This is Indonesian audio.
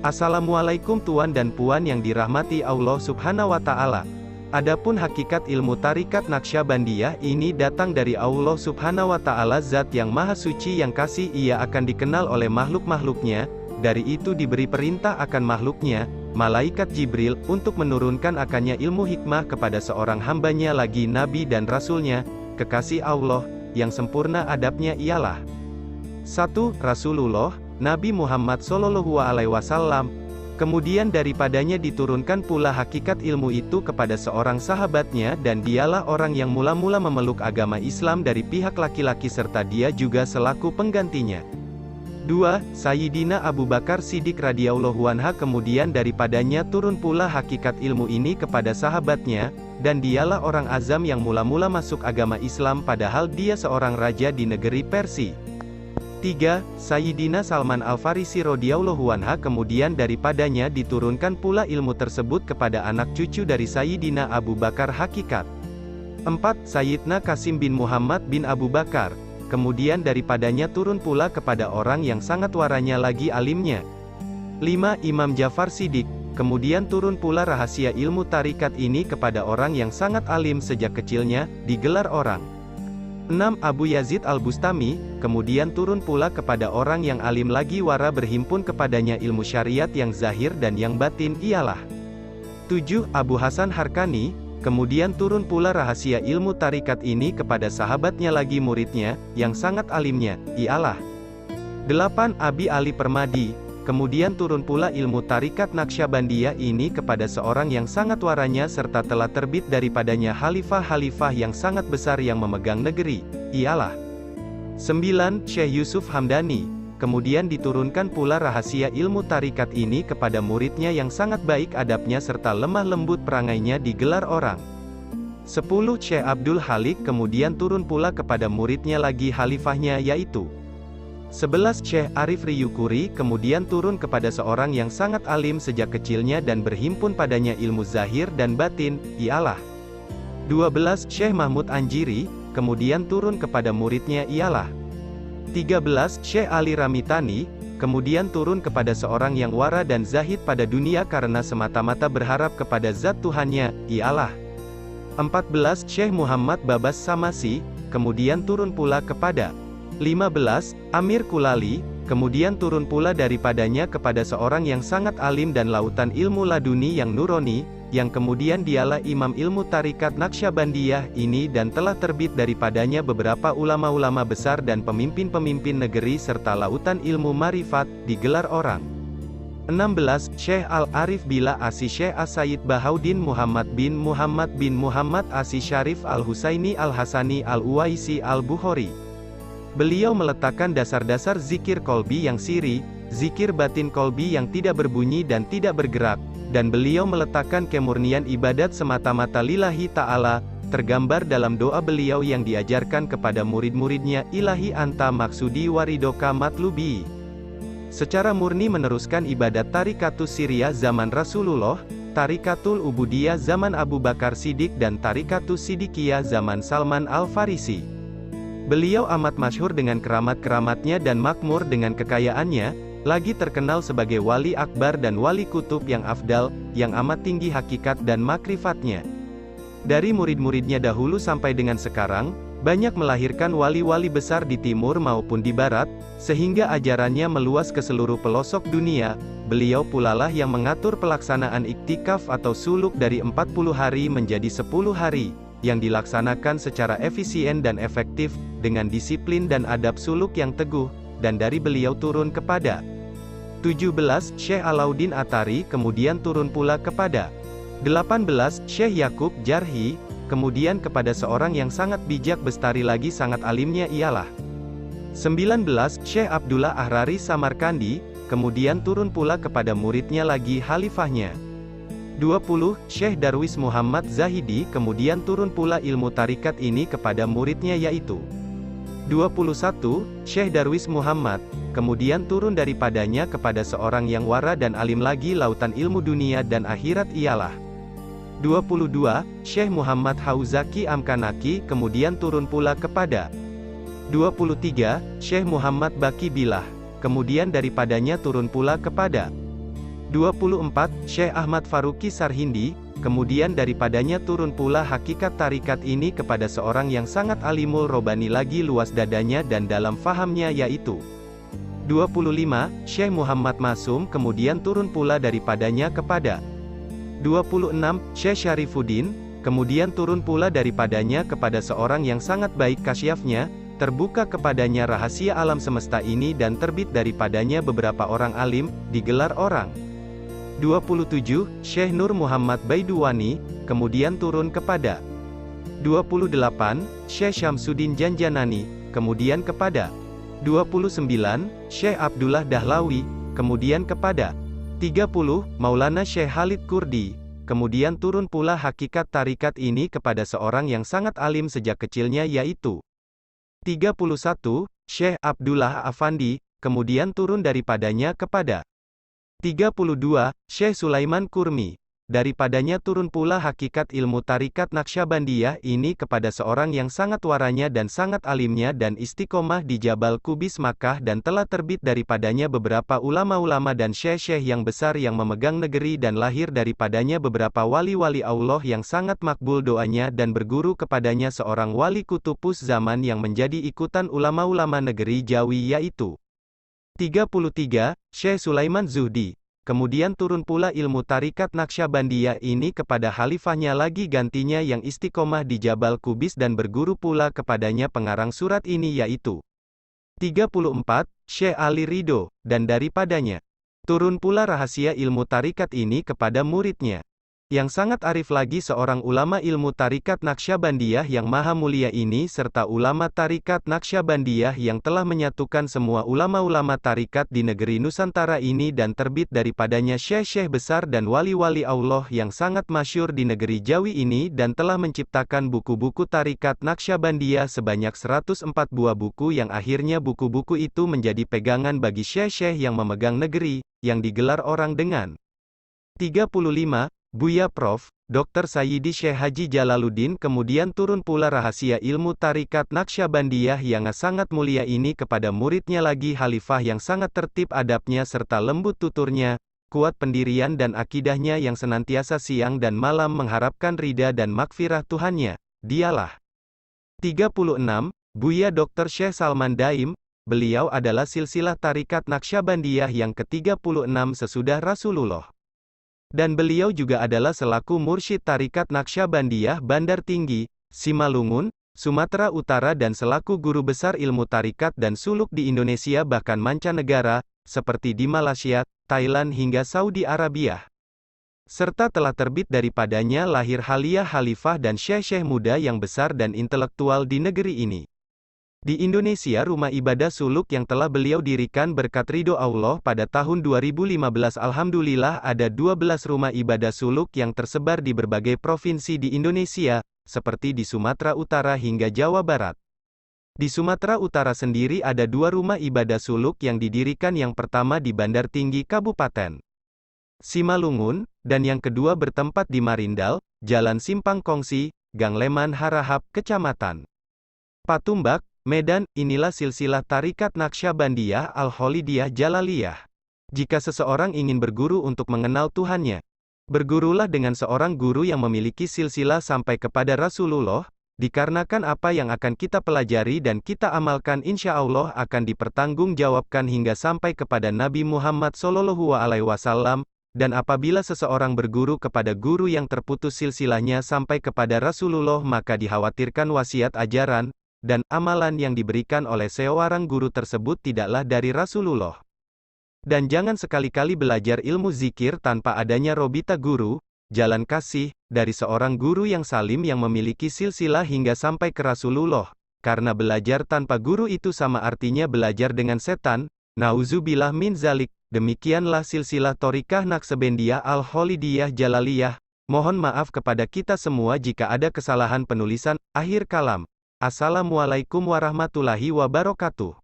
Assalamualaikum tuan dan puan yang dirahmati Allah Subhanahu wa Ta'ala. Adapun hakikat ilmu tarikat Naqsyabandiyah ini datang dari Allah Subhanahu wa Ta'ala, Zat yang Maha Suci yang kasih ia akan dikenal oleh makhluk-makhluknya. Dari itu diberi perintah akan makhluknya, malaikat Jibril, untuk menurunkan akannya ilmu hikmah kepada seorang hambanya lagi Nabi dan Rasulnya, kekasih Allah, yang sempurna adabnya ialah 1. Rasulullah, Nabi Muhammad Shallallahu Alaihi Wasallam. Kemudian daripadanya diturunkan pula hakikat ilmu itu kepada seorang sahabatnya dan dialah orang yang mula-mula memeluk agama Islam dari pihak laki-laki serta dia juga selaku penggantinya. 2. Sayyidina Abu Bakar Siddiq radhiyallahu anhu. Kemudian daripadanya turun pula hakikat ilmu ini kepada sahabatnya, dan dialah orang azam yang mula-mula masuk agama Islam padahal dia seorang raja di negeri Persia. 3. Sayyidina Salman Al-Farisi radhiyallahu anhu. Kemudian daripadanya diturunkan pula ilmu tersebut kepada anak cucu dari Sayyidina Abu Bakar hakikat. 4. Sayyidina Qasim bin Muhammad bin Abu Bakar. Kemudian daripadanya turun pula kepada orang yang sangat waranya lagi alimnya. 5. Imam Ja'far Shadiq. Kemudian turun pula rahasia ilmu tarikat ini kepada orang yang sangat alim sejak kecilnya, digelar orang. 6. Abu Yazid Al-Bustami. Kemudian turun pula kepada orang yang alim lagi wara berhimpun kepadanya ilmu syariat yang zahir dan yang batin ialah 7. Abu Hasan Harkani. Kemudian turun pula rahasia ilmu tarikat ini kepada sahabatnya lagi muridnya, yang sangat alimnya, ialah 8. Abi Ali Permadi. Kemudian turun pula ilmu tarikat Naqsyabandiyah ini kepada seorang yang sangat waranya serta telah terbit daripadanya khalifah-khalifah yang sangat besar yang memegang negeri, ialah 9. Syekh Yusuf Hamdani. Kemudian diturunkan pula rahasia ilmu tarikat ini kepada muridnya yang sangat baik adabnya serta lemah lembut perangainya digelar orang. 10. Syekh Abdul Halik. Kemudian turun pula kepada muridnya lagi khalifahnya yaitu 11. Syekh Arif Riyukuri. Kemudian turun kepada seorang yang sangat alim sejak kecilnya dan berhimpun padanya ilmu zahir dan batin, ialah 12. Syekh Mahmud Anjiri. Kemudian turun kepada muridnya ialah 13. Syekh Ali Ramitani. Kemudian turun kepada seorang yang wara dan zahid pada dunia karena semata-mata berharap kepada zat Tuhannya, ialah 14. Syekh Muhammad Babas Samasi. Kemudian turun pula kepada 15. Amir Kulali. Kemudian turun pula daripadanya kepada seorang yang sangat alim dan lautan ilmu laduni yang nurani, yang kemudian dialah imam ilmu tarikat Naqsyabandiyah ini dan telah terbit daripadanya beberapa ulama-ulama besar dan pemimpin-pemimpin negeri serta lautan ilmu marifat, digelar orang. 16. Syekh Al-Arif Billah Asi Syekh As-Sayyid Bahaudin Muhammad bin Muhammad Asi Syarif Al-Husaini Al-Hasani Al-Uwaisi Al-Bukhari. Beliau meletakkan dasar-dasar zikir kolbi yang siri, zikir batin kolbi yang tidak berbunyi dan tidak bergerak, dan beliau meletakkan kemurnian ibadat semata-mata lillahi ta'ala, tergambar dalam doa beliau yang diajarkan kepada murid-muridnya, ilahi anta maksudi waridoka matlubi. Secara murni meneruskan ibadat tarikatus siriyah zaman Rasulullah, tarikatul ubudiyah zaman Abu Bakar Siddiq dan tarikatus siddiqiyah zaman Salman Al-Farisi. Beliau amat masyhur dengan keramat-keramatnya dan makmur dengan kekayaannya, lagi terkenal sebagai wali akbar dan wali kutub yang afdal, yang amat tinggi hakikat dan makrifatnya. Dari murid-muridnya dahulu sampai dengan sekarang, banyak melahirkan wali-wali besar di timur maupun di barat, sehingga ajarannya meluas ke seluruh pelosok dunia. Beliau pulalah yang mengatur pelaksanaan iktikaf atau suluk dari 40 hari menjadi 10 hari, yang dilaksanakan secara efisien dan efektif, dengan disiplin dan adab suluk yang teguh, dan dari beliau turun kepada 17. Syekh Alauddin Atari. Kemudian turun pula kepada 18. Syekh Yakub Jarhi. Kemudian kepada seorang yang sangat bijak bestari lagi sangat alimnya ialah 19. Syekh Abdullah Ahrari Samarkandi. Kemudian turun pula kepada muridnya lagi khalifahnya 20. Syekh Darwis Muhammad Zahidi. Kemudian turun pula ilmu tarikat ini kepada muridnya yaitu 21. Syekh Darwis Muhammad. Kemudian turun daripadanya kepada seorang yang wara dan alim lagi lautan ilmu dunia dan akhirat ialah 22. Syekh Muhammad Hauzaki Amkanaki. Kemudian turun pula kepada 23. Syekh Muhammad Baki Billah. Kemudian daripadanya turun pula kepada 24. Syekh Ahmad Faruqi Sarhindi, kemudian daripadanya turun pula hakikat tarikat ini kepada seorang yang sangat alimul robani lagi luas dadanya dan dalam fahamnya yaitu 25. Syekh Muhammad Masum, kemudian turun pula daripadanya kepada 26. Syekh Syarifuddin, kemudian turun pula daripadanya kepada seorang yang sangat baik kasyafnya, terbuka kepadanya rahasia alam semesta ini dan terbit daripadanya beberapa orang alim, digelar orang. 27. Syekh Nur Muhammad Baiduwani, kemudian turun kepada 28. Syekh Syamsuddin Janjanani, kemudian kepada 29. Syekh Abdullah Dahlawi, kemudian kepada 30. Maulana Syekh Khalid Kurdi, kemudian turun pula hakikat tarikat ini kepada seorang yang sangat alim sejak kecilnya yaitu 31. Syekh Abdullah Afandi, kemudian turun daripadanya kepada 32. Syekh Sulaiman Kurmi, daripadanya turun pula hakikat ilmu tarikat Naqsyabandiyah ini kepada seorang yang sangat waranya dan sangat alimnya dan istiqomah di Jabal Kubis Makkah dan telah terbit daripadanya beberapa ulama-ulama dan syekh-syekh yang besar yang memegang negeri dan lahir daripadanya beberapa wali-wali Allah yang sangat makbul doanya dan berguru kepadanya seorang wali kutupus zaman yang menjadi ikutan ulama-ulama negeri Jawi yaitu 33. Syekh Sulaiman Zuhdi. Kemudian turun pula ilmu tarikat Naqsyabandiyah ini kepada khalifahnya lagi gantinya yang istiqomah di Jabal Kubis dan berguru pula kepadanya pengarang surat ini yaitu 34. Syekh Ali Ridho, dan daripadanya turun pula rahasia ilmu tarikat ini kepada muridnya yang sangat arif lagi seorang ulama ilmu tarikat Naqsyabandiyah yang maha mulia ini serta ulama tarikat Naqsyabandiyah yang telah menyatukan semua ulama-ulama tarikat di negeri Nusantara ini dan terbit daripadanya syekh-syekh besar dan wali-wali Allah yang sangat masyhur di negeri Jawi ini dan telah menciptakan buku-buku tarikat Naqsyabandiyah sebanyak 104 buah buku yang akhirnya buku-buku itu menjadi pegangan bagi syekh-syekh yang memegang negeri, yang digelar orang dengan 35. Buya Prof. Dr. Sayyidi Syekh Haji Jalaluddin kemudian turun pula rahasia ilmu tarikat Naqsyabandiyah yang sangat mulia ini kepada muridnya lagi khalifah yang sangat tertib adabnya serta lembut tuturnya, kuat pendirian dan akidahnya yang senantiasa siang dan malam mengharapkan ridha dan makfirah Tuhannya, dialah 36. Buya Dr. Syekh Salman Daim, beliau adalah silsilah tarikat Naqsyabandiyah yang ke-36 sesudah Rasulullah. Dan beliau juga adalah selaku mursyid tarikat Naqsyabandiyah Bandar Tinggi, Simalungun, Sumatera Utara dan selaku guru besar ilmu tarikat dan suluk di Indonesia bahkan mancanegara, seperti di Malaysia, Thailand hingga Saudi Arabia. Serta telah terbit daripadanya lahir haliyah khalifah dan syekh-syekh muda yang besar dan intelektual di negeri ini. Di Indonesia rumah ibadah suluk yang telah beliau dirikan berkat ridho Allah pada tahun 2015 alhamdulillah ada 12 rumah ibadah suluk yang tersebar di berbagai provinsi di Indonesia, seperti di Sumatera Utara hingga Jawa Barat. Di Sumatera Utara sendiri ada 2 rumah ibadah suluk yang didirikan yang pertama di Bandar Tinggi Kabupaten Simalungun, dan yang kedua bertempat di Marindal, Jalan Simpang Kongsi, Gang Leman Harahap, Kecamatan Patumbak, Medan. Inilah silsilah tarikat Naqsyabandiyah Al-Kholidiyah Jalaliyah. Jika seseorang ingin berguru untuk mengenal Tuhannya, bergurulah dengan seorang guru yang memiliki silsilah sampai kepada Rasulullah, dikarenakan apa yang akan kita pelajari dan kita amalkan insya Allah akan dipertanggungjawabkan hingga sampai kepada Nabi Muhammad SAW, dan apabila seseorang berguru kepada guru yang terputus silsilahnya sampai kepada Rasulullah maka dikhawatirkan wasiat ajaran dan amalan yang diberikan oleh seorang guru tersebut tidaklah dari Rasulullah. Dan jangan sekali-kali belajar ilmu zikir tanpa adanya robita guru, jalan kasih, dari seorang guru yang salim yang memiliki silsilah hingga sampai ke Rasulullah. Karena belajar tanpa guru itu sama artinya belajar dengan setan, nauzubillah min zalik. Demikianlah silsilah Thorikah Naqsyabandiyah Al-Kholidiyah Jalaliyah. Mohon maaf kepada kita semua jika ada kesalahan penulisan. Akhir kalam. Assalamualaikum warahmatullahi wabarakatuh.